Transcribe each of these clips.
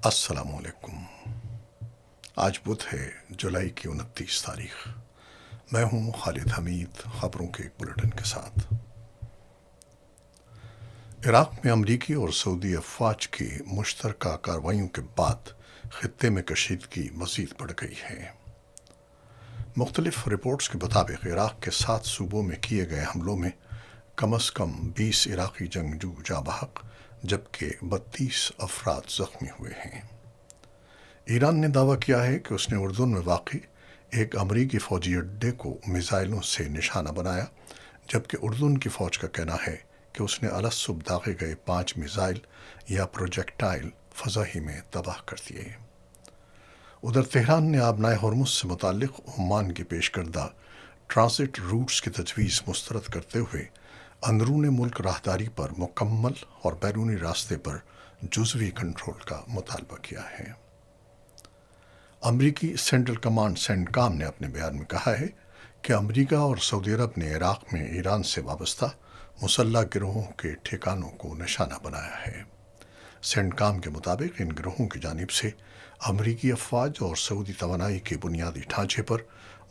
السلام علیکم۔ آج بدھ ہے، جولائی کی 29 تاریخ۔ میں ہوں خالد حمید، خبروں کے ایک بلیٹن کے ساتھ۔ عراق میں امریکی اور سعودی افواج کی مشترکہ کارروائیوں کے بعد خطے میں کشیدگی مزید بڑھ گئی ہے۔ مختلف رپورٹس کے مطابق عراق کے 7 صوبوں میں کیے گئے حملوں میں کم از کم 20 عراقی جنگجو جاں بحق جبکہ 32 افراد زخمی ہوئے ہیں۔ ایران نے دعویٰ کیا ہے کہ اس نے اردن میں واقع ایک امریکی فوجی اڈے کو میزائلوں سے نشانہ بنایا، جبکہ اردن کی فوج کا کہنا ہے کہ اس نے الصبح داغے گئے 5 میزائل یا پروجیکٹائل فضا ہی میں تباہ کر دیے۔ ادھر تہران نے آبنائے ہرمز سے متعلق عمان کی پیش کردہ ٹرانزٹ روٹس کی تجویز مسترد کرتے ہوئے اندرون ملک راہداری پر مکمل اور بیرونی راستے پر جزوی کنٹرول کا مطالبہ کیا ہے۔ امریکی سینٹرل کمانڈ سینٹکام نے اپنے بیان میں کہا ہے کہ امریکہ اور سعودی عرب نے عراق میں ایران سے وابستہ مسلح گروہوں کے ٹھکانوں کو نشانہ بنایا ہے۔ سینٹکام کے مطابق ان گروہوں کی جانب سے امریکی افواج اور سعودی توانائی کے بنیادی ڈھانچے پر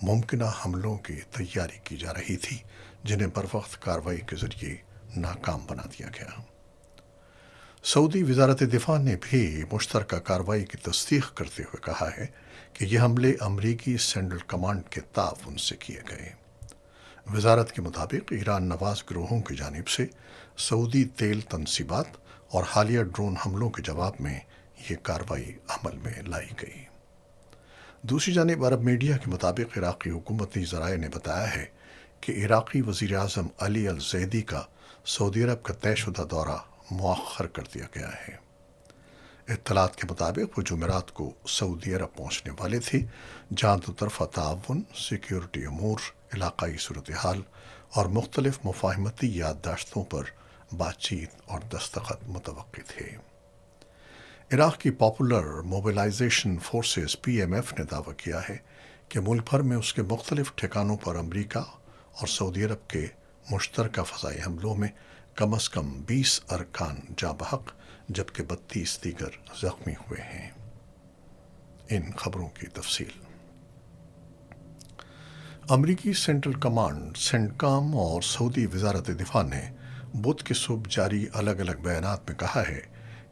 ممکنہ حملوں کی تیاری کی جا رہی تھی، جنہیں بروقت کارروائی کے ذریعے ناکام بنا دیا گیا۔ سعودی وزارت دفاع نے بھی مشترکہ کارروائی کی تصدیق کرتے ہوئے کہا ہے کہ یہ حملے امریکی سینٹرل کمانڈ کے تعاون سے کیے گئے۔ وزارت کے مطابق ایران نواز گروہوں کی جانب سے سعودی تیل تنصیبات اور حالیہ ڈرون حملوں کے جواب میں یہ کارروائی عمل میں لائی گئی۔ دوسری جانب عرب میڈیا کے مطابق عراقی حکومتی ذرائع نے بتایا ہے کہ عراقی وزیر اعظم علی الزیدی کا سعودی عرب کا طے شدہ دورہ مؤخر کر دیا گیا ہے۔ اطلاعات کے مطابق وہ جمعرات کو سعودی عرب پہنچنے والے تھے، جہاں دو طرفہ تعاون، سیکیورٹی امور، علاقائی صورتحال اور مختلف مفاہمتی یادداشتوں پر بات چیت اور دستخط متوقع تھے۔ عراق کی پاپولر موبلائزیشن فورسز PMF نے دعویٰ کیا ہے کہ ملک بھر میں اس کے مختلف ٹھکانوں پر امریکہ اور سعودی عرب کے مشترکہ فضائی حملوں میں کم از کم 20 ارکان جاں بحق جبکہ 32 دیگر زخمی ہوئے ہیں۔ ان خبروں کی تفصیل۔ امریکی سینٹرل کمانڈ سینٹکام اور سعودی وزارت دفاع نے بدھ کی صبح جاری الگ الگ بیانات میں کہا ہے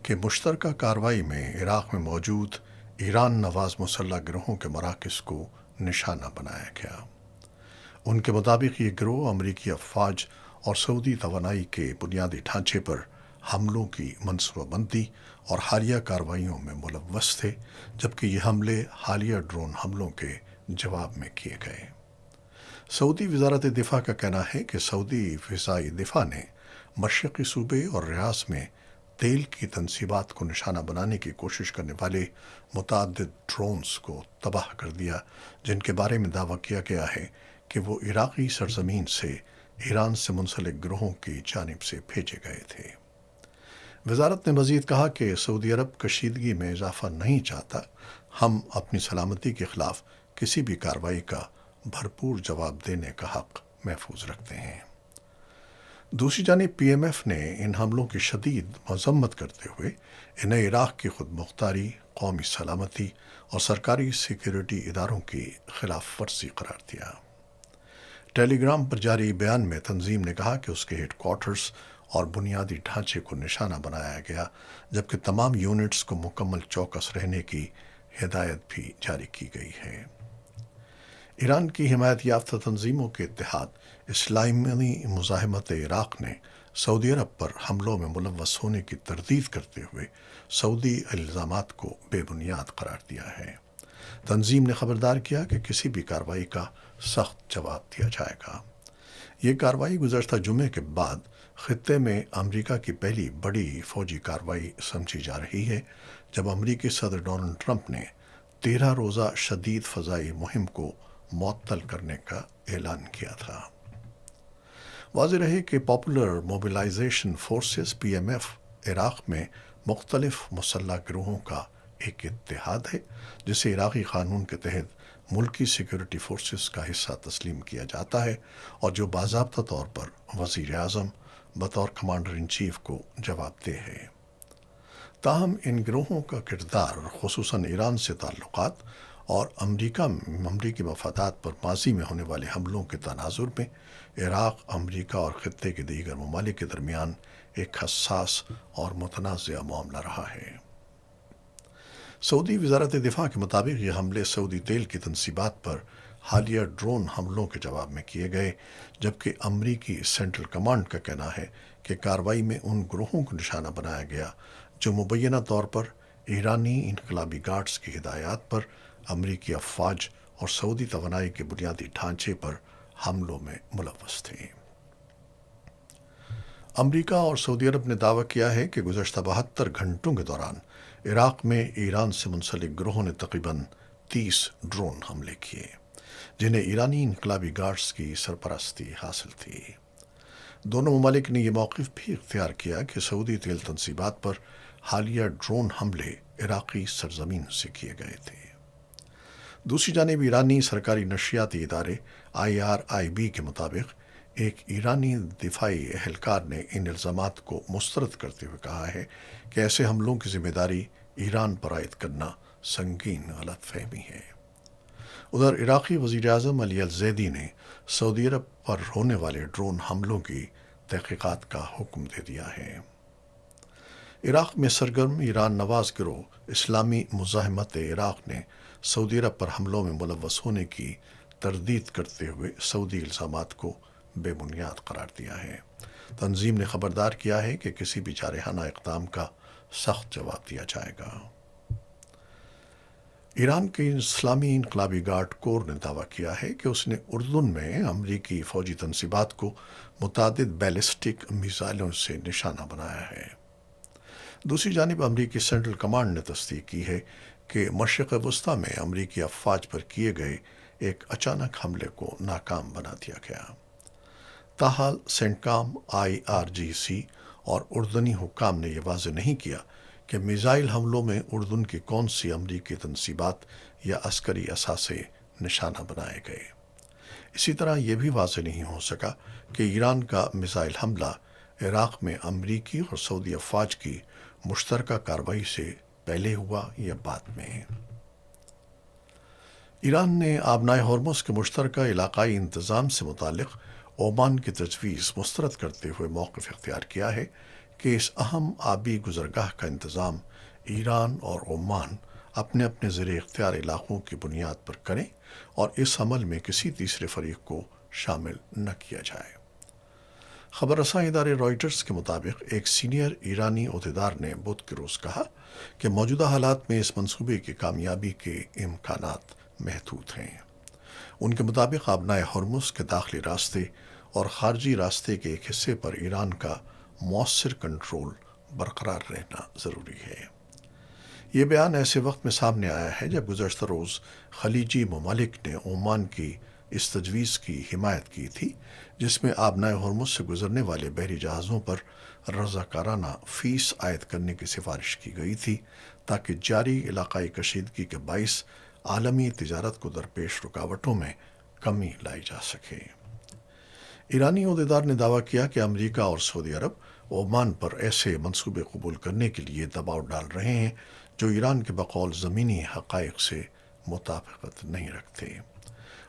کہ مشترکہ کارروائی میں عراق میں موجود ایران نواز مسلح گروہوں کے مراکز کو نشانہ بنایا گیا۔ ان کے مطابق یہ گروہ امریکی افواج اور سعودی توانائی کے بنیادی ڈھانچے پر حملوں کی منصوبہ بندی اور حالیہ کارروائیوں میں ملوث تھے، جبکہ یہ حملے حالیہ ڈرون حملوں کے جواب میں کیے گئے۔ سعودی وزارت دفاع کا کہنا ہے کہ سعودی فضائی دفاع نے مشرقی صوبے اور ریاض میں تیل کی تنصیبات کو نشانہ بنانے کی کوشش کرنے والے متعدد ڈرونز کو تباہ کر دیا، جن کے بارے میں دعویٰ کیا گیا ہے کہ وہ عراقی سرزمین سے ایران سے منسلک گروہوں کی جانب سے بھیجے گئے تھے۔ وزارت نے مزید کہا کہ سعودی عرب کشیدگی میں اضافہ نہیں چاہتا۔ ہم اپنی سلامتی کے خلاف کسی بھی کارروائی کا بھرپور جواب دینے کا حق محفوظ رکھتے ہیں۔ دوسری جانب PMF نے ان حملوں کی شدید مذمت کرتے ہوئے انہیں عراق کی خود مختاری، قومی سلامتی اور سرکاری سیکیورٹی اداروں کی خلاف ورزی قرار دیا۔ ٹیلی گرام پر جاری بیان میں تنظیم نے کہا کہ اس کے ہیڈ کوارٹرز اور بنیادی ڈھانچے کو نشانہ بنایا گیا، جبکہ تمام یونٹس کو مکمل چوکس رہنے کی ہدایت بھی جاری کی گئی ہے۔ ایران کی حمایت یافتہ تنظیموں کے اتحاد اسلامی مزاحمت عراق نے سعودی عرب پر حملوں میں ملوث ہونے کی تردید کرتے ہوئے سعودی الزامات کو بے بنیاد قرار دیا ہے۔ تنظیم نے خبردار کیا کہ کسی بھی کارروائی کا سخت جواب دیا جائے گا۔ یہ کارروائی گزشتہ جمعے کے بعد خطے میں امریکہ کی پہلی بڑی فوجی کارروائی سمجھی جا رہی ہے، جب امریکی صدر ڈونلڈ ٹرمپ نے 13 روزہ شدید فضائی مہم کو معطل کرنے کا اعلان کیا تھا۔ واضح رہے کہ پاپولر موبلائزیشن فورسز PMF عراق میں مختلف مسلح گروہوں کا ایک اتحاد ہے، جسے عراقی قانون کے تحت ملکی سیکیورٹی فورسز کا حصہ تسلیم کیا جاتا ہے اور جو باضابطہ طور پر وزیر اعظم بطور کمانڈر ان چیف کو جواب دہ ہے۔ تاہم ان گروہوں کا کردار خصوصاً ایران سے تعلقات اور امریکی مفادات پر ماضی میں ہونے والے حملوں کے تناظر میں عراق، امریکہ اور خطے کے دیگر ممالک کے درمیان ایک حساس اور متنازع معاملہ رہا ہے۔ سعودی وزارت دفاع کے مطابق یہ حملے سعودی تیل کی تنصیبات پر حالیہ ڈرون حملوں کے جواب میں کیے گئے، جبکہ امریکی سینٹرل کمانڈ کا کہنا ہے کہ کارروائی میں ان گروہوں کو نشانہ بنایا گیا جو مبینہ طور پر ایرانی انقلابی گارڈز کی ہدایات پر امریکی افواج اور سعودی توانائی کے بنیادی ڈھانچے پر حملوں میں ملوث تھے۔ امریکہ اور سعودی عرب نے دعویٰ کیا ہے کہ گزشتہ 72 گھنٹوں کے دوران عراق میں ایران سے منسلک گروہوں نے تقریباً 30 ڈرون حملے کیے، جنہیں ایرانی انقلابی گارڈز کی سرپرستی حاصل تھی۔ دونوں ممالک نے یہ موقف بھی اختیار کیا کہ سعودی تیل تنصیبات پر حالیہ ڈرون حملے عراقی سرزمین سے کیے گئے تھے۔ دوسری جانب ایرانی سرکاری نشریاتی ادارے IRIB کے مطابق ایک ایرانی دفاعی اہلکار نے ان الزامات کو مسترد کرتے ہوئے کہا ہے کہ ایسے حملوں کی ذمہ داری ایران پر عائد کرنا سنگین غلط فہمی ہے۔ ادھر عراقی وزیر اعظم علی الزیدی نے سعودی عرب پر ہونے والے ڈرون حملوں کی تحقیقات کا حکم دے دیا ہے۔ عراق میں سرگرم ایران نواز گروہ اسلامی مزاحمت عراق نے سعودی عرب پر حملوں میں ملوث ہونے کی تردید کرتے ہوئے سعودی الزامات کو بے بنیاد قرار دیا ہے۔ تنظیم نے خبردار کیا ہے کہ کسی بھی جارحانہ اقدام کا سخت جواب دیا جائے گا۔ ایران کے اسلامی انقلابی گارڈ کور نے دعویٰ کیا ہے کہ اس نے اردن میں امریکی فوجی تنصیبات کو متعدد بیلسٹک میزائلوں سے نشانہ بنایا ہے۔ دوسری جانب امریکی سینٹرل کمانڈ نے تصدیق کی ہے کہ مشرق وسطی میں امریکی افواج پر کیے گئے ایک اچانک حملے کو ناکام بنا دیا گیا۔ تاحال سینٹکام، IRGC اور اردنی حکام نے یہ واضح نہیں کیا کہ میزائل حملوں میں اردن کی کون سی امریکی تنصیبات یا عسکری اثاثے نشانہ بنائے گئے۔ اسی طرح یہ بھی واضح نہیں ہو سکا کہ ایران کا میزائل حملہ عراق میں امریکی اور سعودی افواج کی مشترکہ کارروائی سے پہلے ہوا یا بعد میں۔ ایران نے آبنائے ہرمز کے مشترکہ علاقائی انتظام سے متعلق عمان کی تجویز مسترد کرتے ہوئے موقف اختیار کیا ہے کہ اس اہم آبی گزرگاہ کا انتظام ایران اور عمان اپنے اپنے زیر اختیار علاقوں کی بنیاد پر کریں اور اس عمل میں کسی تیسرے فریق کو شامل نہ کیا جائے۔ خبر رساں ادارے رائٹرز کے مطابق ایک سینئر ایرانی عہدیدار نے بدھ کے روز کہا کہ موجودہ حالات میں اس منصوبے کی کامیابی کے امکانات محدود ہیں۔ ان کے مطابق آبنائے ہرمز کے داخلی راستے اور خارجی راستے کے ایک حصے پر ایران کا مؤثر کنٹرول برقرار رہنا ضروری ہے۔ یہ بیان ایسے وقت میں سامنے آیا ہے جب گزشتہ روز خلیجی ممالک نے عمان کی اس تجویز کی حمایت کی تھی جس میں آبنائے ہرمز سے گزرنے والے بحری جہازوں پر رضاکارانہ فیس عائد کرنے کی سفارش کی گئی تھی تاکہ جاری علاقائی کشیدگی کے باعث عالمی تجارت کو درپیش رکاوٹوں میں کمی لائی جا سکے۔ ایرانی عہدیدار نے دعویٰ کیا کہ امریکہ اور سعودی عرب عمان پر ایسے منصوبے قبول کرنے کے لیے دباؤ ڈال رہے ہیں جو ایران کے بقول زمینی حقائق سے مطابقت نہیں رکھتے۔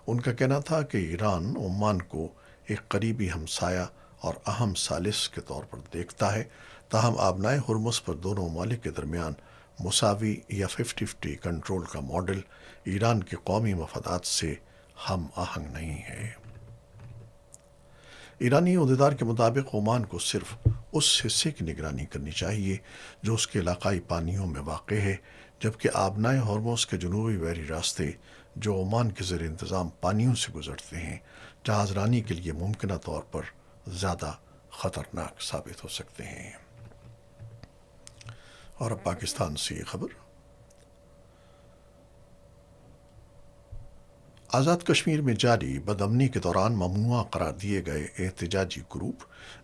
ان کا کہنا تھا کہ ایران عمان کو ایک قریبی ہمسایہ اور اہم ثالث کے طور پر دیکھتا ہے، تاہم آبنائے ہرمز پر دونوں ممالک کے درمیان مساوی یا 50-50 کنٹرول کا ماڈل ایران کے قومی مفادات سے ہم آہنگ نہیں ہے۔ ایرانی عہدیدار کے مطابق عمان کو صرف اس حصے کی نگرانی کرنی چاہیے جو اس کے علاقائی پانیوں میں واقع ہے، جبکہ آبنائے ہرمز کے جنوبی بحری راستے جو عمان کے زیر انتظام پانیوں سے گزرتے ہیں جہاز رانی کے لیے ممکنہ طور پر زیادہ خطرناک ثابت ہو سکتے ہیں۔ اور اب پاکستان سے یہ خبر۔ آزاد کشمیر میں جاری بدامنی کے دوران ممنوع قرار دیے گئے احتجاجی گروپ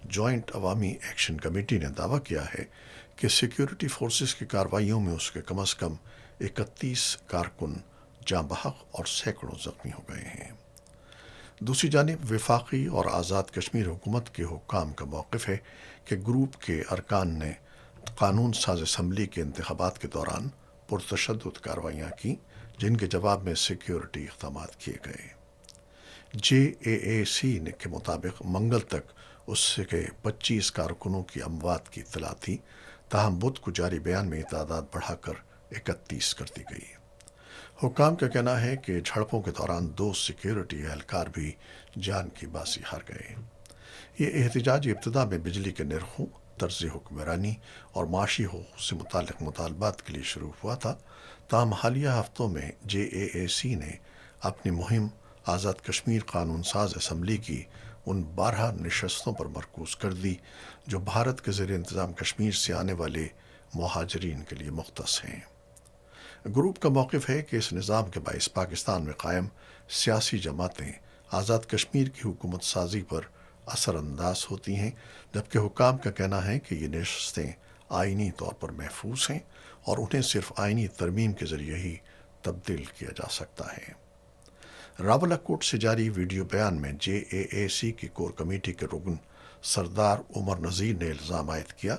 جوائنٹ عوامی ایکشن کمیٹی نے دعویٰ کیا ہے کہ سیکیورٹی فورسز کی کارروائیوں میں اس کے کم از کم 31 کارکن جاں بحق اور سینکڑوں زخمی ہو گئے ہیں۔ دوسری جانب وفاقی اور آزاد کشمیر حکومت کے حکام کا موقف ہے کہ گروپ کے ارکان نے قانون ساز اسمبلی کے انتخابات کے دوران پرتشدد کارروائیاں کی، جن کے جواب میں سیکیورٹی اقدامات کیے گئے۔ JAAC کے مطابق منگل تک اس کے 25 کارکنوں کی اموات کی اطلاع تھی، تاہم بدھ کو جاری بیان میں یہ تعداد بڑھا کر 31 کر دی گئی۔ حکام کا کہنا ہے کہ جھڑپوں کے دوران 2 سیکیورٹی اہلکار بھی جان کی بازی ہار گئے۔ یہ احتجاج ابتدا میں بجلی کے نرخوں، طرز حکمرانی اور معاشی حقوق سے متعلق مطالبات کے لیے شروع ہوا تھا، تاہم حالیہ ہفتوں میں JAAC نے اپنی مہم آزاد کشمیر قانون ساز اسمبلی کی ان 12 نشستوں پر مرکوز کر دی جو بھارت کے زیر انتظام کشمیر سے آنے والے مہاجرین کے لیے مختص ہیں۔ گروپ کا موقف ہے کہ اس نظام کے باعث پاکستان میں قائم سیاسی جماعتیں آزاد کشمیر کی حکومت سازی پر اثر انداز ہوتی ہیں، جبکہ حکام کا کہنا ہے کہ یہ نشستیں آئینی طور پر محفوظ ہیں اور انہیں صرف آئینی ترمیم کے ذریعے ہی تبدیل کیا جا سکتا ہے۔ راولاکوٹ سے جاری ویڈیو بیان میں JAAC کی کور کمیٹی کے رکن سردار عمر نذیر نے الزام عائد کیا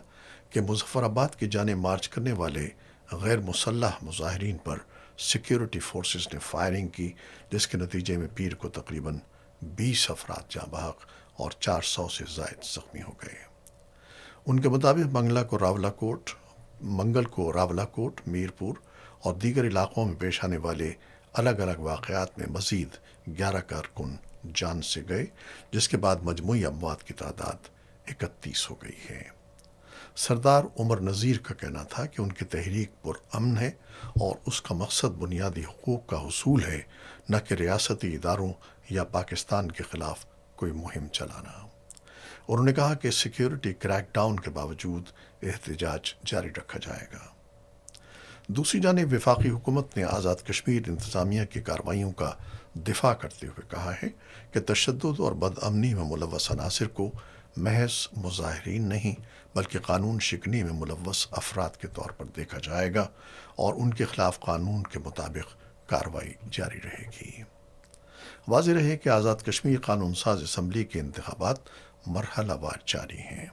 کہ مظفر آباد کی جانب مارچ کرنے والے غیر مسلح مظاہرین پر سیکیورٹی فورسز نے فائرنگ کی، جس کے نتیجے میں پیر کو تقریباً 20 افراد جاں بحق اور 400 سے زائد زخمی ہو گئے۔ ان کے مطابق منگل کو راولاکوٹ، میرپور اور دیگر علاقوں میں پیش آنے والے الگ الگ واقعات میں مزید 11 کارکن جان سے گئے، جس کے بعد مجموعی اموات کی تعداد 31 ہو گئی ہے۔ سردار عمر نذیر کا کہنا تھا کہ ان کی تحریک پرامن ہے اور اس کا مقصد بنیادی حقوق کا حصول ہے، نہ کہ ریاستی اداروں یا پاکستان کے خلاف کوئی مہم چلانا۔ انہوں نے کہا کہ سیکیورٹی کریک ڈاؤن کے باوجود احتجاج جاری رکھا جائے گا۔ دوسری جانب وفاقی حکومت نے آزاد کشمیر انتظامیہ کی کارروائیوں کا دفاع کرتے ہوئے کہا ہے کہ تشدد اور بدامنی میں ملوث عناصر کو محض مظاہرین نہیں بلکہ قانون شکنی میں ملوث افراد کے طور پر دیکھا جائے گا اور ان کے خلاف قانون کے مطابق کارروائی جاری رہے گی۔ واضح رہے کہ آزاد کشمیر قانون ساز اسمبلی کے انتخابات مرحلہ وار جاری ہیں۔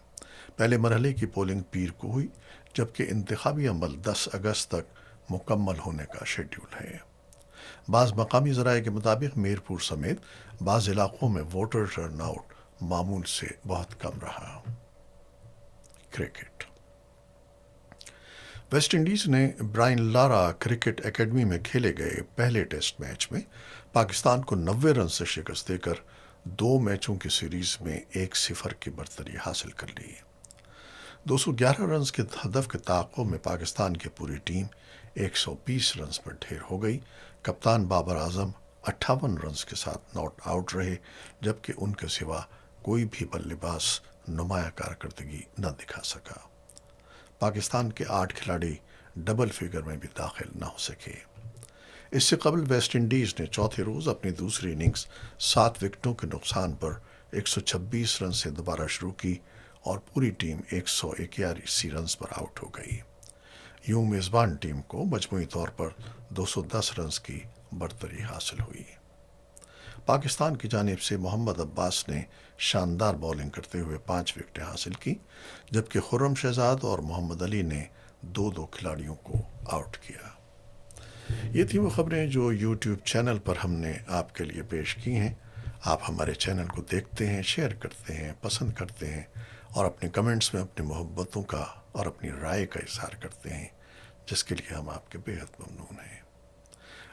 پہلے مرحلے کی پولنگ پیر کو ہوئی، جبکہ انتخابی عمل 10 اگست تک مکمل ہونے کا شیڈول ہے۔ بعض مقامی ذرائع کے مطابق میرپور سمیت بعض علاقوں میں ووٹر ٹرن آؤٹ معمول سے بہت کم رہا۔ کرکٹ۔ ویسٹ انڈیز نے برائن لارا کرکٹ اکیڈمی میں کھیلے گئے پہلے ٹیسٹ میچ میں پاکستان کو 90 رن سے شکست دے کر 2 میچوں کی سیریز میں 1-0 کی برتری حاصل کر لی۔ 211 رنز کے ہدف کے تعاقب میں پاکستان کی پوری ٹیم 120 رنز پر ڈھیر ہو گئی۔ کپتان بابر اعظم 58 رنز کے ساتھ ناٹ آؤٹ رہے، جبکہ ان کے سوا کوئی بھی بلے باز نمایاں کارکردگی نہ دکھا سکا۔ پاکستان کے 8 کھلاڑی ڈبل فگر میں بھی داخل نہ ہو سکے۔ اس سے قبل ویسٹ انڈیز نے چوتھے روز اپنی دوسری اننگز 7 وکٹوں کے نقصان پر 126 رن سے دوبارہ شروع کی اور پوری ٹیم 181 رنز پر آؤٹ ہو گئی۔ یوں میزبان ٹیم کو مجموعی طور پر 210 رنز کی برتری حاصل ہوئی۔ پاکستان کی جانب سے محمد عباس نے شاندار بولنگ کرتے ہوئے 5 وکٹیں حاصل کی، جبکہ خرم شہزاد اور محمد علی نے 2 کھلاڑیوں کو آؤٹ کیا۔ یہ تھی وہ خبریں جو یوٹیوب چینل پر ہم نے آپ کے لیے پیش کی ہیں۔ آپ ہمارے چینل کو دیکھتے ہیں، شیئر کرتے ہیں، پسند کرتے ہیں اور اپنے کمنٹس میں اپنی محبتوں کا اور اپنی رائے کا اظہار کرتے ہیں، جس کے لیے ہم آپ کے بے حد ممنون ہیں۔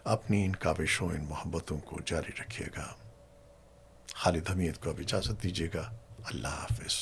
اپنی ان کاوشوں، ان محبتوں کو جاری رکھیے گا۔ خالد حمید کو اب اجازت دیجیے گا۔ اللہ حافظ۔